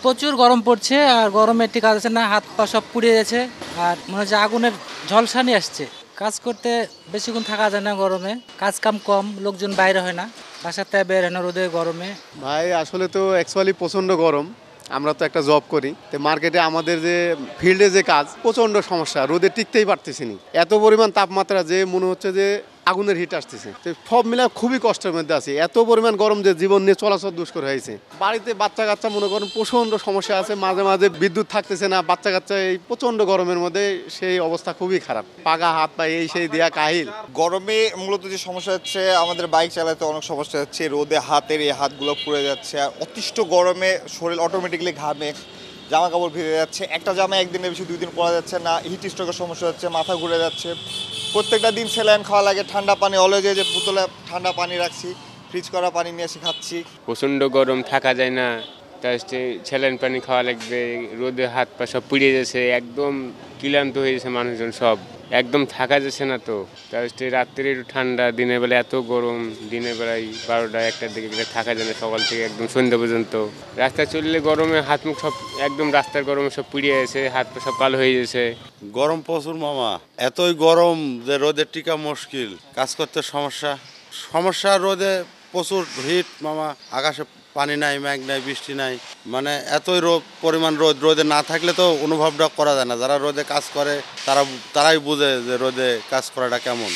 প্রচুর গরম পড়ছে আর গরমে টিকা যাচ্ছে না, হাত পা সব পুড়ে যাচ্ছে আর মনে হচ্ছে আগুনের ঝলসানি আসছে। কাজ করতে বেশিক্ষণ থাকা যায় না গরমে, কাজ কাম কম, লোকজন বাইরে হয় না, বাসার থেকে বের হয় না রোদে গরমে। ভাই আসলে তো অ্যাকচুয়ালি প্রচণ্ড গরম। আমরা তো একটা জব করি, তো মার্কেটে আমাদের যে ফিল্ডে যে কাজ প্রচণ্ড সমস্যা, রোদে টিকতেই পারতেছি না। এত পরিমাণ তাপমাত্রা যে মনে হচ্ছে যে আগুনের হিট আসতেছে, তো সব মিলে খুবই কষ্টের মধ্যে আছি। এত পরিমাণ গরম যে জীবন নিয়ে চলাচল দুষ্কর হয়েছে। বাড়িতে বাচ্চা কাচ্চা মনে করেন প্রচণ্ড সমস্যা আছে, মাঝে মাঝে বিদ্যুৎ থাকতেছে না, বাচ্চা কাচ্চা এই প্রচণ্ড গরমের মধ্যে সেই অবস্থা খুবই খারাপ, পাগা হাত পা এই সেই দেয়া কাহিল। গরমে মূলত যে সমস্যা হচ্ছে, আমাদের বাইক চালাতে অনেক সমস্যা হচ্ছে, রোদে হাতের এই হাতগুলো পুড়ে যাচ্ছে, আর অতিষ্ঠ গরমে শরীর অটোমেটিকলি ঘামে, জামা কাপড় ভিজে যাচ্ছে, একটা জামা একদিনের বেশি 2 দিন পরা যাচ্ছে না, হিট স্ট্রোকের সমস্যা হচ্ছে, মাথা ঘুরে যাচ্ছে। প্রত্যেকটা দিন স্যালাইন খাওয়া লাগে, ঠান্ডা পানি অলওয়েজ যে বোতলে ঠান্ডা পানি রাখছি, ফ্রিজ করা পানি নিয়ে এসে খাচ্ছি। প্রচণ্ড গরম, থাকা যায় না, তার স্যালাইন পানি খাওয়া লাগবে, রোদে হাত পা সব পুড়ে যাচ্ছে, একদম ক্লান্ত হয়ে যাচ্ছে মানুষজন, সব একদম থাকা যাচ্ছে না। তো তার রাত্রে একটু ঠান্ডা, দিনের বেলা এত গরম, দিনের বেলায় 12টা 1টার দিকে গেলে থাকা যায় না, সকাল থেকে একদম সন্ধ্যা পর্যন্ত। রাস্তায় চললে গরমে হাত মুখ সব একদম, রাস্তার গরমে সব পুড়ে গেছে, হাত পা সব কালো হয়ে গেছে। গরম প্রচুর মামা, এতই গরম যে রোদের টিকা মুশকিল, কাজ করতে সমস্যা সমস্যা রোদে প্রচুর হিট মামা, আকাশে পানি নাই, মেঘ নাই, বৃষ্টি নাই, মানে এতই পরিমাণ রোদ। রোদে না থাকলে তো অনুভবটা করা যায় না। যারা রোদে কাজ করে তারাই বুঝে যে রোদে কাজ করাটা কেমন।